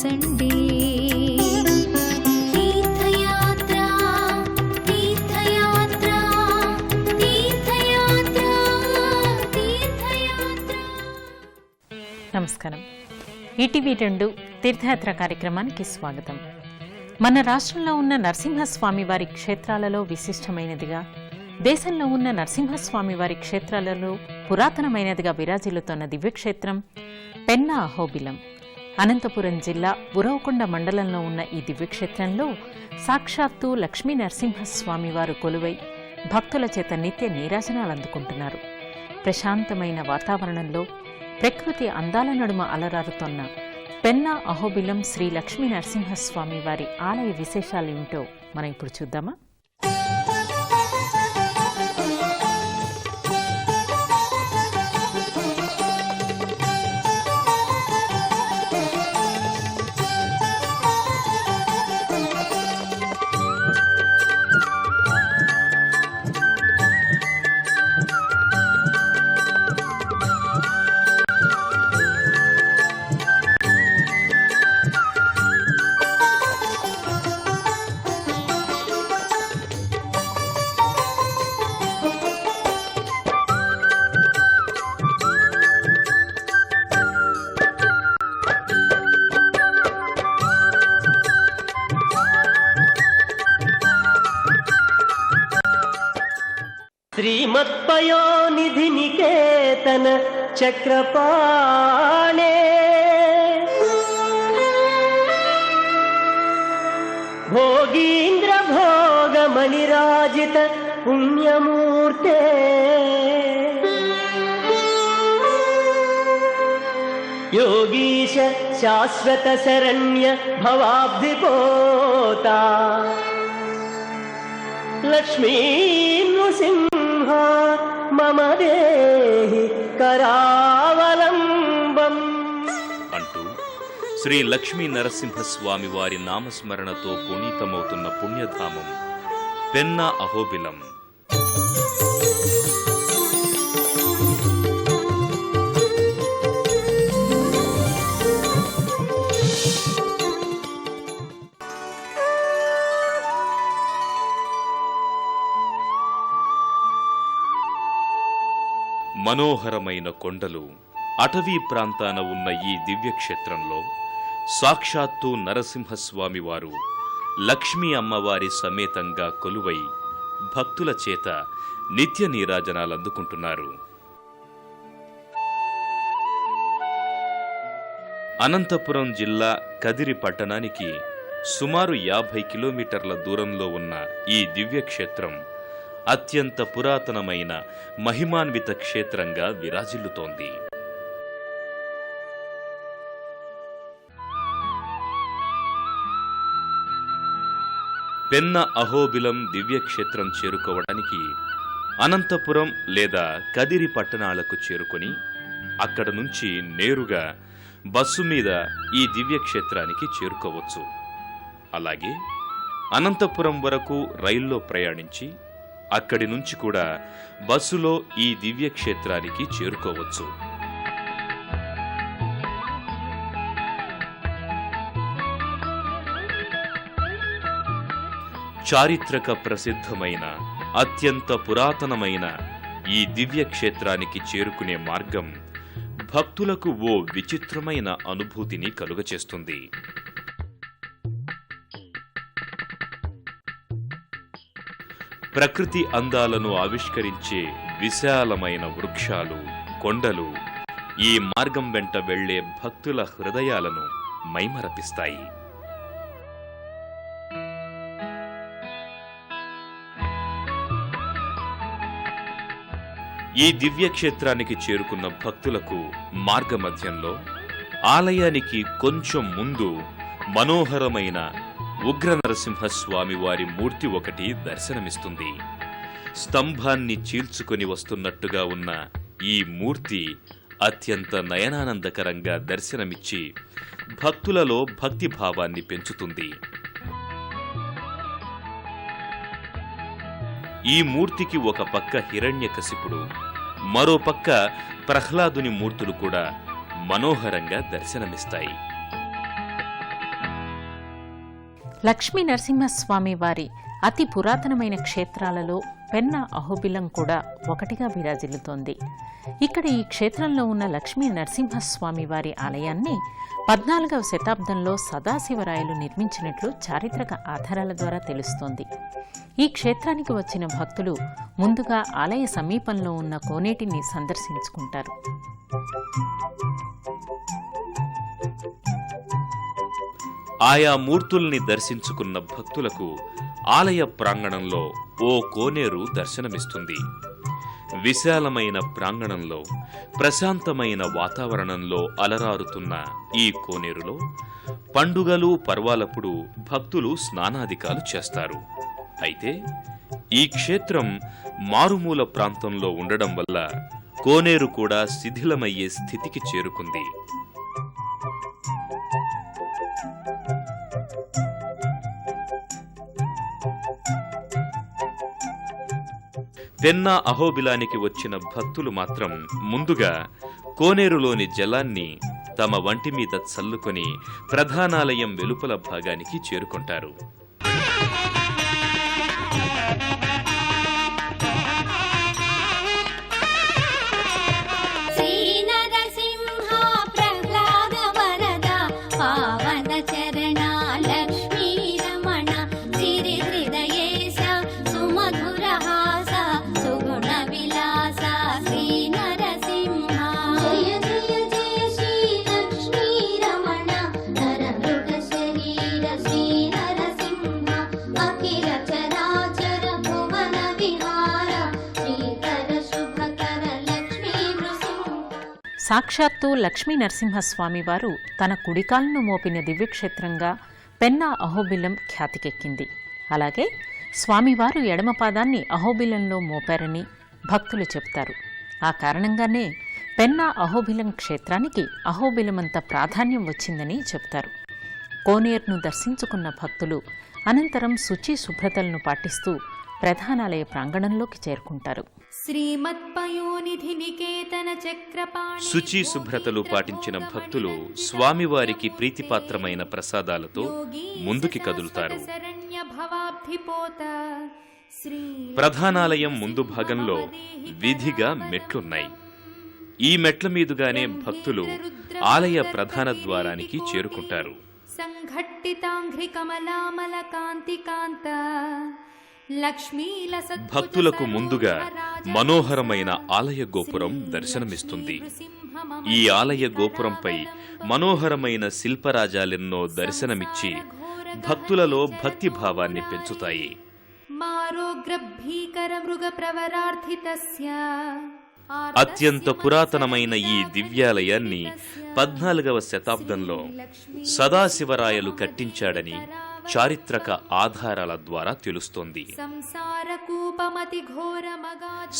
Sunday తీర్థయాత్ర తీర్థయాత్ర తీర్థయాత్ర తీర్థయాత్ర. నమస్కారం. ఈటీవీ 2 తీర్థయాత్ర కార్యక్రమానికి స్వాగతం. మన రాష్ట్రంలో ఉన్న నరసింహస్వామి వారి క్షేత్రాలలో విశిష్టమైనదిగా, దేశంలో ఉన్న నరసింహస్వామి వారి క్షేత్రాలలో పురాతనమైనదిగా విరాజిల్లుతోన్న దివ్యక్షేత్రం పెన్నా అహోబిలం. అనంతపురం జిల్లా ఉరవకొండ మండలంలో ఉన్న ఈ దివ్యక్షేత్రంలో సాక్షాత్తు లక్ష్మీ నరసింహస్వామి వారు కొలువై భక్తుల చేత నిత్య నీరాజనాలు అందుకుంటున్నారు. ప్రశాంతమైన వాతావరణంలో ప్రకృతి అందాల నడుమ అలరారుతోన్న పెన్నా అహోబిలం శ్రీ లక్ష్మీ నరసింహస్వామి వారి ఆలయ విశేషాలేమిటో మనం ఇప్పుడు చూద్దామా? శ్రీమత్పయోనిధి నికేతన చక్రపాణే భోగీంద్ర భోగమణిరాజిత పుణ్యమూర్తే యోగీశ శాశ్వత శరణ్య భవాబ్ధిపోతా లక్ష్మీ నృసింహ మమ దేహి కరావలంబం అంటూ శ్రీ లక్ష్మీ నరసింహస్వామి వారి నామస్మరణతో పునీతమవుతున్న పుణ్యధామం పెన్నా అహోబిలం. మనోహరమైన కొండలు, అటవీ ప్రాంతాన ఉన్న ఈ దివ్యక్షేత్రంలో సాక్షాత్తు నరసింహస్వామి వారు లక్ష్మీ అమ్మవారి సమేతంగా కొలువై భక్తుల చేత నిత్య నీరాజనాలందుకుంటున్నారు. అనంతపురం జిల్లా కదిరి పట్టణానికి సుమారు 50 కిలోమీటర్ల దూరంలో ఉన్న ఈ దివ్యక్షేత్రం అత్యంత పురాతనమైన మహిమాన్విత క్షేత్రంగా విరాజిల్లుతోంది. పెన్నా అహోబిలం దివ్యక్షేత్రం చేరుకోవడానికి అనంతపురం లేదా కదిరి పట్టణాలకు చేరుకొని అక్కడ నుంచి నేరుగా బస్సు మీద ఈ దివ్యక్షేత్రానికి చేరుకోవచ్చు. అలాగే అనంతపురం వరకు రైల్లో ప్రయాణించి అక్కడి నుంచి కూడా బస్సులో ఈ దివ్యక్షేత్రానికి చేరుకోవచ్చు. చారిత్రక ప్రసిద్ధమైన అత్యంత పురాతనమైన ఈ దివ్యక్షేత్రానికి చేరుకునే మార్గం భక్తులకు ఓ విచిత్రమైన అనుభూతిని కలుగచేస్తుంది. ప్రకృతి అందాలను ఆవిష్కరించే విశాలమైన వృక్షాలు, కొండలు ఈ మార్గం వెంట వెళ్లే భక్తుల హృదయాలను మైమరపిస్తాయి. ఈ దివ్యక్షేత్రానికి చేరుకున్న భక్తులకు మార్గమధ్యంలో ఆలయానికి కొంచెం ముందు మనోహరమైన ఉగ్ర నరసింహస్వామి వారి మూర్తి ఒకటి దర్శనమిస్తుంది. స్తంభాన్ని చీల్చుకొని వస్తున్నట్టుగా ఉన్న ఈ మూర్తి అత్యంత నయనానందకరంగా దర్శనమిచ్చి భక్తులలో భక్తిభావాన్ని పెంచుతుంది. ఈ మూర్తికి ఒక పక్క హిరణ్యకశిపుడు, మరో పక్క ప్రహ్లాదుని మూర్తులు కూడా మనోహరంగా దర్శనమిస్తాయి. లక్ష్మీ నరసింహస్వామి వారి అతి పురాతనమైన క్షేత్రాలలో పెన్నా అహోబిలం కూడా ఒకటిగా విరాజిల్లుతోంది. ఇక్కడ ఈ క్షేత్రంలో ఉన్న లక్ష్మీ నరసింహస్వామి వారి ఆలయాన్ని 14వ శతాబ్దంలో సదాశివరాయలు నిర్మించినట్లు చారిత్రక ఆధారాల ద్వారా తెలుస్తోంది. ఈ క్షేత్రానికి వచ్చిన భక్తులు ముందుగా ఆలయ సమీపంలో ఉన్న కోనేటిని సందర్శించుకుంటారు. ఆయా మూర్తుల్ని దర్శించుకున్న భక్తులకు ఆలయ ప్రాంగణంలో ఓ కోనేరు దర్శనమిస్తుంది. విశాలమైన ప్రాంగణంలో ప్రశాంతమైన వాతావరణంలో అలరారుతున్న ఈ కోనేరులో పండుగలు పర్వాలప్పుడు భక్తులు స్నానాధికాలు చేస్తారు. అయితే ఈ క్షేత్రం మారుమూల ప్రాంతంలో ఉండడం వల్ల కోనేరు కూడా శిథిలమయ్యే స్థితికి చేరుకుంది. పెన్నా అహోబిలానికి వచ్చిన భక్తులు మాత్రం ముందుగా కోనేరులోని జలాన్ని తమ వంటి మీద చల్లుకొని ప్రధానాలయం వెలుపల భాగానికి చేరుకుంటారు. సాక్షాత్తు లక్ష్మీ నరసింహస్వామి వారు తన కుడికాలను మోపిన దివ్యక్షేత్రంగా పెన్నా అహోబిలం ఖ్యాతికెక్కింది. అలాగే స్వామివారు ఎడమ పాదాన్ని అహోబిలంలో మోపారని భక్తులు చెప్తారు. ఆ కారణంగానే పెన్నా అహోబిలం క్షేత్రానికి అహోబిలమంత ప్రాధాన్యం వచ్చిందని చెప్తారు. కోనేరును దర్శించుకున్న భక్తులు అనంతరం శుచి శుభ్రతలను పాటిస్తూ ప్రధానాలయ ప్రాంగణంలోకి చేరుకుంటారు. శుచి శుభ్రతలు పాటించిన భక్తులు స్వామివారికి ప్రీతిపాత్రమైన ప్రసాదాలతో ముందుకి కదులుతారు. ప్రధానాలయం ముందు భాగంలో విధిగా మెట్లున్నాయి. ఈ మెట్ల మీదుగానే భక్తులు ఆలయ ప్రధాన ద్వారానికి చేరుకుంటారు. భక్తులకు ముందుగా మనోహరమైన ఆలయ గోపురం దర్శనమిస్తుంది. ఈ ఆలయ గోపురంపై మనోహరమైన శిల్పరాజాలెన్నో దర్శనమిచ్చి భక్తులలో భక్తిభావాన్ని పెంచుతాయి. అత్యంత పురాతనమైన ఈ దివ్యాలయాన్ని 14వ శతాబ్దంలో సదాశివరాయలు కట్టించాడని చారిత్రక ఆధారాల ద్వారా తెలుస్తోంది.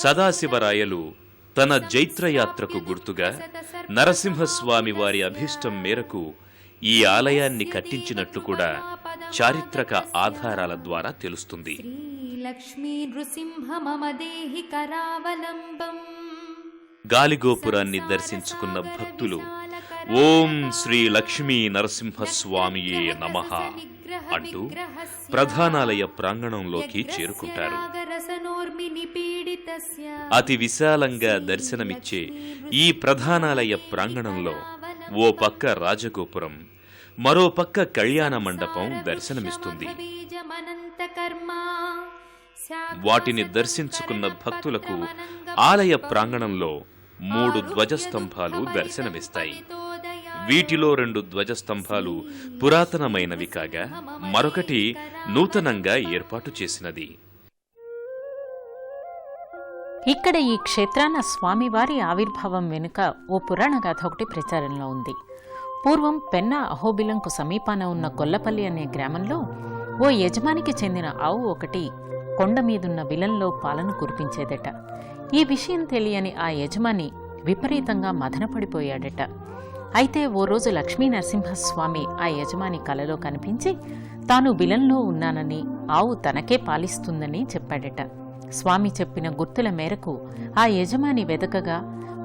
సదాశివరాయలు తన జైత్రయాత్రకు గుర్తుగా నరసింహస్వామి వారి అభీష్టం మేరకు ఈ ఆలయాన్ని కట్టించినట్లు కూడా చారిత్రక ఆధారాల ద్వారా తెలుస్తుంది. గాలిగోపురాన్ని దర్శించుకున్న భక్తులు ఓం శ్రీ లక్ష్మీ నరసింహస్వామియే నమః అంటూ ప్రధానాలయ ప్రాంగణంలోకి చేరుకుంటారు. అతి విశాలంగా దర్శనమిచ్చే ఈ ప్రధానాలయ ప్రాంగణంలో ఓ పక్క రాజగోపురం, మరో పక్క కళ్యాణ మండపం దర్శనమిస్తుంది. వాటిని దర్శించుకున్న భక్తులకు ఆలయ ప్రాంగణంలో 3 ధ్వజస్తంభాలు దర్శనమిస్తాయి. వీటిలో 2 ధ్వజస్తంభాలు పురాతనమైనవి కాగా మరొకటి నూతనంగా ఏర్పాటు చేసినది. ఇక్కడ ఈ క్షేత్రాన స్వామివారి ఆవిర్భావం వెనుక ఓ పురాణ గాథ ఒకటి ప్రచారంలో ఉంది. పూర్వం పెన్నా అహోబిలంకు సమీపాన ఉన్న గొల్లపల్లి అనే గ్రామంలో ఓ యజమానికి చెందిన ఆవు ఒకటి కొండ మీదున్న విలంలో పాలను కురిపించేదట. ఈ విషయం తెలియని ఆ యజమాని విపరీతంగా మదనపడిపోయాడట. అయితే ఓ రోజు లక్ష్మీ నరసింహస్వామి ఆ యజమాని కలలో కనిపించి తాను విలంలో ఉన్నానని, ఆవు తనకే పాలిస్తుందని చెప్పాడట. స్వామి చెప్పిన గుర్తుల మేరకు ఆ యజమాని వెదకగా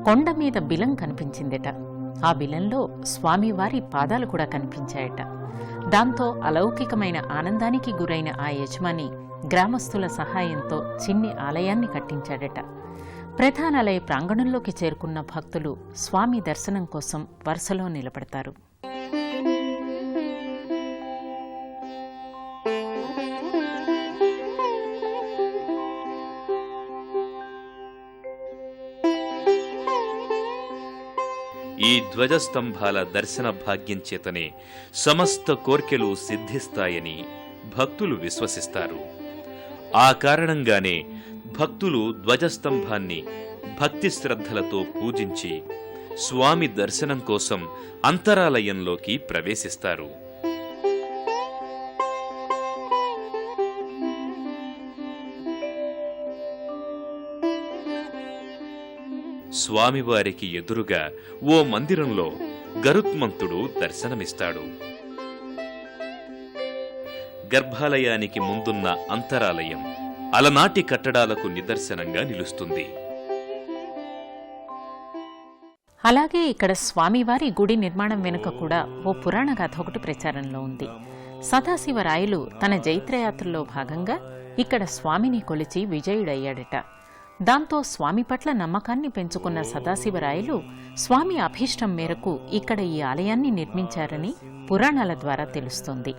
కొండ మీద బిలం కనిపించిందట. ఆ బిలంలో స్వామివారి పాదాలు కూడా కనిపించాయట. దాంతో అలౌకికమైన ఆనందానికి గురైన ఆ యజమాని గ్రామస్తుల సహాయంతో చిన్ని ఆలయాన్ని కట్టించాడట. ప్రధానాలయ ప్రాంగణంలోకి చేరుకున్న భక్తులు స్వామి దర్శనం కోసం వరుసలో నిలబడతారు. ఈ ధ్వజస్తంభాల దర్శన భాగ్యం చేతనే సమస్త కోర్కెలు సిద్ధిస్తాయని భక్తులు విశ్వసిస్తారు. ఆ కారణంగానే భక్తులు ధ్వజస్తంభాన్ని భక్తి శ్రద్ధలతో పూజించి స్వామి దర్శనం కోసం అంతరాలయంలోకి ప్రవేశిస్తారు. స్వామివారికి ఎదురుగా ఓ మందిరంలో గరుత్మంతుడు దర్శనమిస్తాడు. గర్భాలయానికి ముందున్న అంతరాలయం అలనాటి కట్టడాలకు నిదర్శనంగా నిలుస్తుంది. అలాగే ఇక్కడ స్వామివారి గుడి నిర్మాణం వెనుక కూడా ఓ పురాణ గాథ ఒకటి ప్రచారంలో ఉంది. సదాశివరాయలు తన జైత్రయాత్రలో భాగంగా ఇక్కడ స్వామిని కొలిచి విజయుడయ్యాడట. దాంతో స్వామి పట్ల నమ్మకాన్ని పెంచుకున్న సదాశివరాయలు స్వామి అభీష్టం మేరకు ఇక్కడ ఈ ఆలయాన్ని నిర్మించారని పురాణాల ద్వారా తెలుస్తోంది.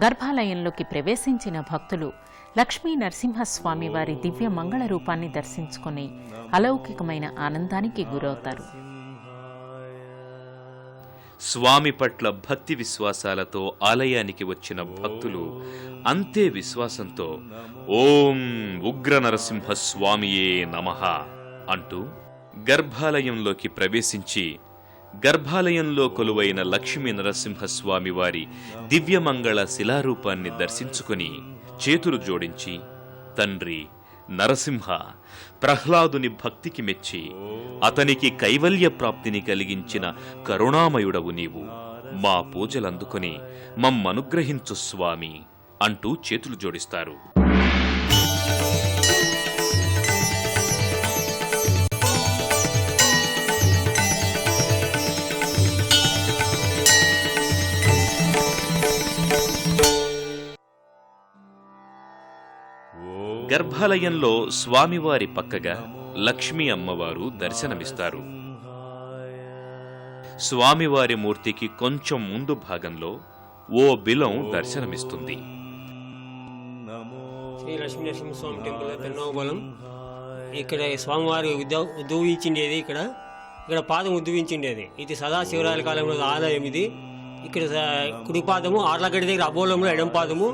గర్భాలయంలోకి ప్రవేశించిన భక్తులు లక్ష్మీ నరసింహస్వామి వారి దివ్య మంగళ రూపాన్ని దర్శించుకుని అలౌకికమైన ఆనందానికి గురవుతారు. స్వామి పట్ల భక్తి విశ్వాసాలతో ఆలయానికి వచ్చిన భక్తులు అంతే విశ్వాసంతో ఓం ఉగ్ర నరసింహ స్వామియే నమః అంటూ గర్భాలయంలోకి ప్రవేశించి గర్భాలయంలో కొలువైన లక్ష్మీ నరసింహస్వామి వారి దివ్యమంగళ శిలారూపాన్ని దర్శించుకుని చేతులు జోడించి, తండ్రి నరసింహ, ప్రహ్లాదుని భక్తికి మెచ్చి అతనికి కైవల్య ప్రాప్తిని కలిగించిన కరుణామయుడవు నీవు, మా పూజలందుకొని మమ్మనుగ్రహించు స్వామి అంటూ చేతులు జోడిస్తారు. గర్భాలయంలో స్వామివారి పక్కగా లక్ష్మీ అమ్మవారు దర్శనమిస్తారు. స్వామివారి మూర్తికి కొంచెం ముందు భాగంలో ఓ బిలం దర్శనమిస్తుంది. శ్రీ లక్ష్మీ నరసింహస్వామి టెంపుల్ పెన్నోబలం. ఇక్కడ స్వామివారి ఉద్భవించిండేది. ఇక్కడ పాదం ఉద్భవించిండేది. ఇది సదాశివరాయల కాలంలో ఆలయం. ఇది ఇక్కడ కుడి పాదము, ఆర్లగడ్డ దగ్గర అబోలంలో ఎడం పాదము.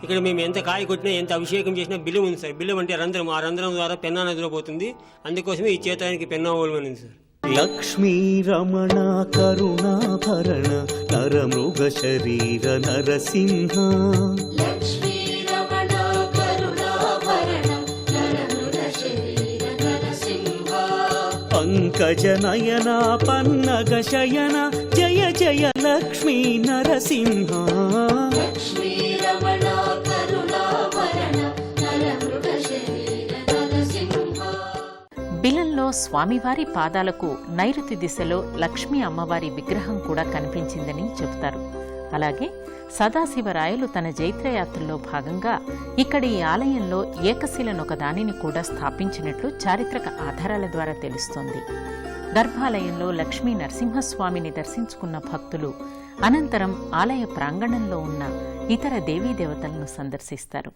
ఇక్కడ మేము ఎంత కాయ కొట్టినా, ఎంత అభిషేకం చేసినా బిల్లం ఉంది సార్. బిల్లం అంటే రంధ్రం, ఆ రంధ్రం ద్వారా పెన్నా నదిలో పోతుంది. అందుకోసమే ఈ చేతానికి పెన్నోబలం ఉంది సార్. లక్ష్మీ రమణ కరుణాభరణ నరమృగ శరీర నరసింహ, పంకజ నయన పన్నగ శయన జయ జయ లక్ష్మీ నరసింహ. బిలంలో స్వామివారి పాదాలకు నైరుతి దిశలో లక్ష్మీ అమ్మవారి విగ్రహం కూడా కనిపించిందని చెబుతారు. అలాగే సదాశివరాయలు తన జైత్రయాత్రలో భాగంగా ఇక్కడి ఈ ఆలయంలో ఏకశిలనొక దానిని కూడా స్థాపించినట్లు చారిత్రక ఆధారాల ద్వారా తెలుస్తోంది. గర్భాలయంలో లక్ష్మీ నరసింహస్వామిని దర్శించుకున్న భక్తులు అనంతరం ఆలయ ప్రాంగణంలో ఉన్న ఇతర దేవీ దేవతలను సందర్శిస్తారు.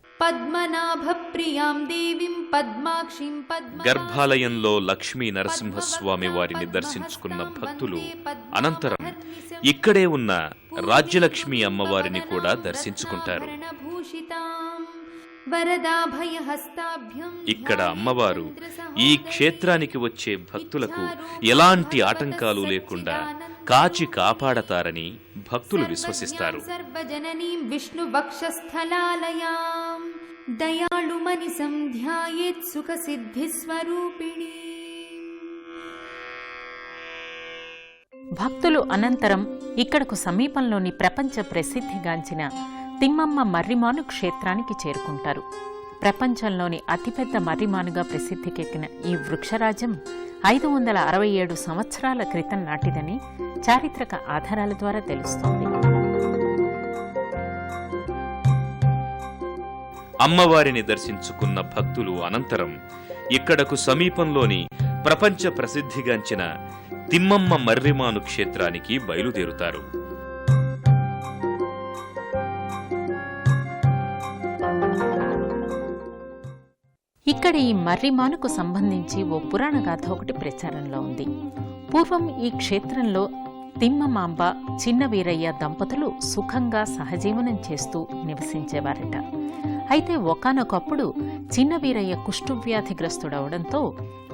గర్భాలయంలో లక్ష్మీ నరసింహస్వామి వారిని దర్శించుకున్న భక్తులు అనంతరం ఇక్కడే ఉన్న రాజ్యలక్ష్మి అమ్మవారిని కూడా దర్శించుకుంటారు. ఇక్కడ అమ్మవారు ఈ క్షేత్రానికి వచ్చే భక్తులకు ఎలాంటి ఆటంకాలు లేకుండా కాచి కాపాడతారని భక్తులు విశ్వసిస్తారు. భక్తులు అనంతరం ఇక్కడకు సమీపంలోని ప్రపంచ ప్రసిద్ధిగాంచిన తిమ్మమ్మ మర్రిమాను క్షేత్రానికి చేరుకుంటారు. ప్రపంచంలోని అతిపెద్ద మర్రిమానుగా ప్రసిద్ధికెక్కిన ఈ వృక్షరాజం 567 సంవత్సరాల క్రితం నాటిదని చారిత్రక ఆధారాల ద్వారా తెలుస్తోంది. అమ్మవారిని దర్శించుకున్న భక్తులు అనంతరం ఇక్కడకు సమీపంలోని ప్రపంచ ప్రసిద్ధిగాంచిన తిమ్మమ్మ మర్రిమాను క్షేత్రానికి బయలుదేరుతారు. ఇక్కడ ఈ మర్రిమానుకు సంబంధించి ఓ పురాణ గాథ ఒకటి ప్రచారంలో ఉంది. పూర్వం ఈ క్షేత్రంలో తిమ్మమాంబ, చిన్న వీరయ్య దంపతులు సుఖంగా సహజీవనం చేస్తూ నివసించేవారట. అయితే ఒకానొకప్పుడు చిన్న వీరయ్య కుష్ఠవ్యాధిగ్రస్తుడవడంతో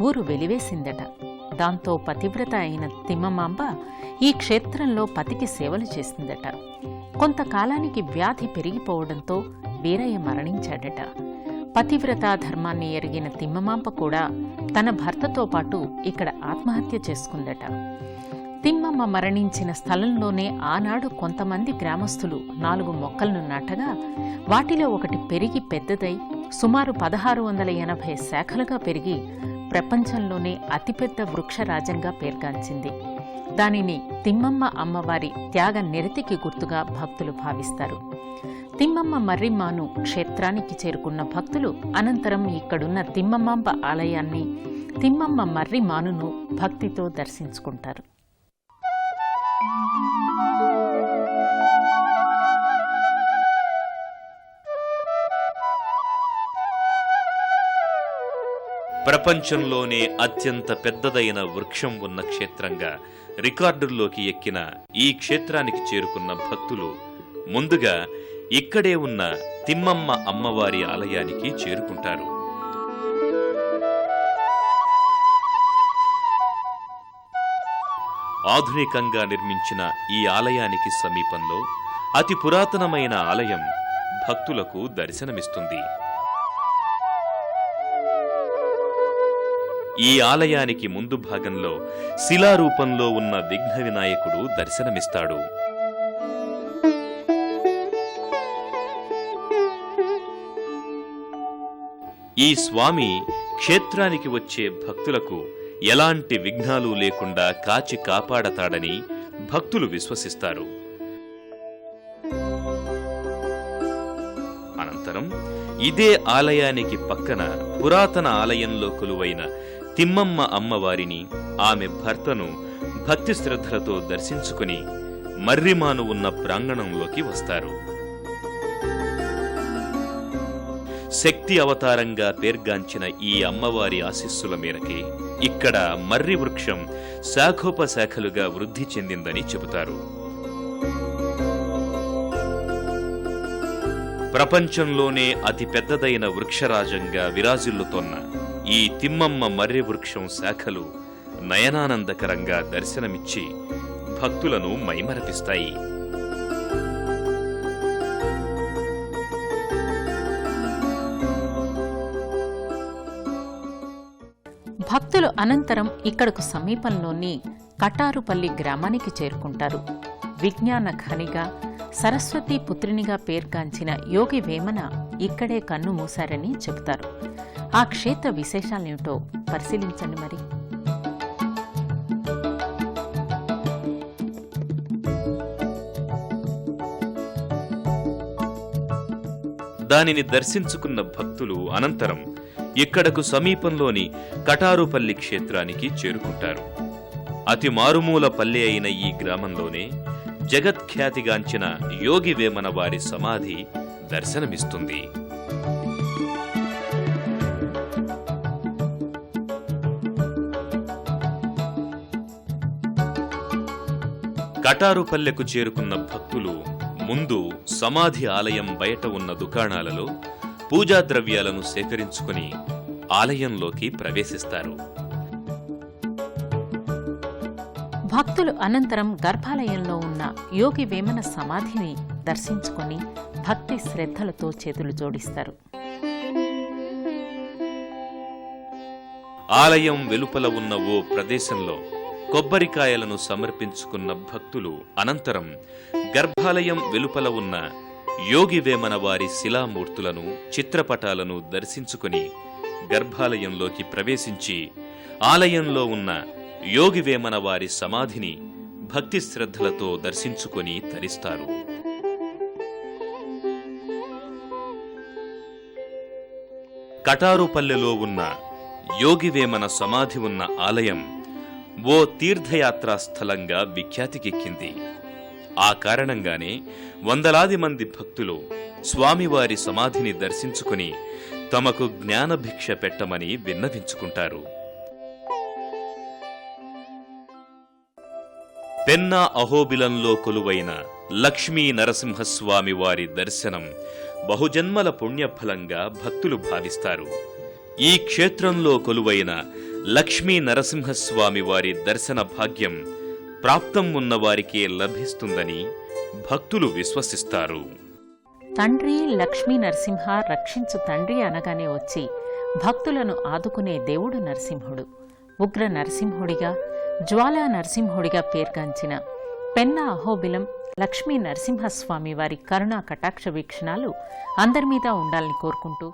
ఊరు వెలివేసిందట. దాంతో పతివ్రత అయిన తిమ్మమాంబ ఈ క్షేత్రంలో పతికి సేవలు చేసిందట. కొంతకాలానికి వ్యాధి పెరిగిపోవడంతో వీరయ్య మరణించాడట. పతివ్రతా ధర్మాన్ని ఎరిగిన తిమ్మమాంబ కూడా తన భర్తతో పాటు ఇక్కడ ఆత్మహత్య చేసుకుందట. తిమ్మమ్మ మరణించిన స్థలంలోనే ఆనాడు కొంతమంది గ్రామస్తులు 4 మొక్కలను నాటగా వాటిలో ఒకటి పెరిగి పెద్దదై సుమారు 1680 శాఖలుగా పెరిగి ప్రపంచంలోనే అతిపెద్ద వృక్షరాజంగా పేర్గాంచింది. దానిని తిమ్మమ్మ అమ్మవారి త్యాగ నిరతికి గుర్తుగా భక్తులు భావిస్తారు. తిమ్మమ్మ మర్రిమాను క్షేత్రానికి చేరుకున్న భక్తులు అనంతరం ఇక్కడున్న తిమ్మమాంబ ఆలయాన్ని, తిమ్మమ్మ మర్రిమానును భక్తితో దర్శించుకుంటారు. ప్రపంచంలోనే అత్యంత పెద్దదైన వృక్షం ఉన్న క్షేత్రంగా రికార్డుల్లోకి ఎక్కిన ఈ క్షేత్రానికి చేరుకున్న భక్తులు ముందుగా ఇక్కడే ఉన్న తిమ్మమ్మ అమ్మవారి ఆలయానికి చేరుకుంటారు. ఆధునికంగా నిర్మించిన ఈ ఆలయానికి సమీపంలో అతి పురాతనమైన ఆలయం భక్తులకు దర్శనమిస్తుంది. ఈ ఆలయానికి ముందు భాగంలో శిలారూపంలో ఉన్న విఘ్న వినాయకుడు దర్శనమిస్తాడు. ఈ స్వామి క్షేత్రానికి వచ్చే భక్తులకు ఎలాంటి విఘ్నాలు లేకుండా కాచి కాపాడతాడని భక్తులు విశ్వసిస్తారు. అనంతరం ఇదే ఆలయానికి పక్కన పురాతన ఆలయంలో కొలువైన తిమ్మమ్మ అమ్మవారిని, ఆమె భర్తను భక్తి శ్రద్ధలతో దర్శించుకుని మర్రిమాను ఉన్న ప్రాంగణంలోకి వస్తారు. శక్తి అవతారంగా పేర్గాంచిన ఈ అమ్మవారి ఆశీస్సుల మేరకే ఇక్కడ మర్రి వృక్షం శాఖోపశాఖలుగా వృద్ధి చెందిందని చెబుతారు. ప్రపంచంలోనే అతి పెద్దదైన వృక్షరాజంగా విరాజిల్లుతోన్న ఈ తిమ్మమ్మ మర్రి వృక్షం శాఖలు నయనానందకరంగా దర్శనమిచ్చి భక్తులను మైమరపిస్తాయి. భక్తులు అనంతరం ఇక్కడకు సమీపంలోని కటారుపల్లి గ్రామానికి చేరుకుంటారు. విజ్ఞాన ఖనిగా, సరస్వతీ పుత్రినిగా పేర్గాంచిన యోగి వేమన ఇక్కడే కన్ను మూశారని చెబుతారు. ఆ క్షేత్ర విశేషాలేమిటో పరిశీలించండి మరి. దానిని దర్శించుకున్న భక్తులు అనంతరం ఇక్కడకు సమీపంలోని కటారుపల్లి క్షేత్రానికి చేరుకుంటారు. అతి మారుమూల పల్లె అయిన ఈ గ్రామంలోనే జగత్ఖ్యాతిగాంచిన యోగి వేమన వారి సమాధి దర్శనమిస్తుంది. కటారుపల్లెకు చేరుకున్న భక్తులు ముందు సమాధి ఆలయం బయట ఉన్న దుకాణాలలో పూజా ద్రవ్యాలను సేకరించుకుని ఆలయంలోకి ప్రవేశిస్తారు. భక్తులు అనంతరం గర్భాలయంలో ఉన్న యోగి వేమన సమాధిని దర్శించుకుని భక్తి శ్రద్ధలతో చేతులు జోడిస్తారు. ఆలయం వెలుపల ఉన్న ఓ ప్రదేశంలో కొబ్బరికాయలను సమర్పించుకున్న భక్తులు అనంతరం గర్భాలయం వెలుపల ఉన్న యోగి వేమన వారి శిలామూర్తులను, చిత్రపటాలను దర్శించుకుని గర్భాలయంలోకి ప్రవేశించి ఆలయంలో ఉన్న యోగి వేమన వారి సమాధిని భక్తి శ్రద్ధలతో దర్శించుకొని తరిస్తారు. కటారుపల్లెలో ఉన్న యోగివేమన సమాధి ఉన్న ఆలయం ఓ తీర్థయాత్రా స్థలంగా విఖ్యాతికెక్కింది. ఆ కారణంగానే వందలాది మంది భక్తులు స్వామివారి సమాధిని దర్శించుకుని తమకు జ్ఞానభిక్ష పెట్టమని విన్నవించుకుంటారు. పెన్నా అహోబిలంలో కొలువైన లక్ష్మీ నరసింహస్వామి వారి దర్శనం బహుజన్మల పుణ్యఫలంగా భక్తులు భావిస్తారు. ఈ క్షేత్రంలో కొలువైన లక్ష్మీ నరసింహస్వామి వారి దర్శన భాగ్యం ప్రాప్తం ఉన్నవారికే లభిస్తుందని భక్తులు విశ్వసిస్తారు. తండ్రి లక్ష్మీ నరసింహ రక్షించు తండ్రి అనగానే వచ్చి భక్తులను ఆదుకునే దేవుడు నరసింహుడు. ఉగ్ర నరసింహుడిగా, జ్వాలా నరసింహుడిగా పేర్గాంచిన పెన్నా అహోబిలం లక్ష్మీ నరసింహస్వామి వారి కరుణా కటాక్ష వీక్షణాలు అందరి మీద ఉండాలని కోరుకుంటూ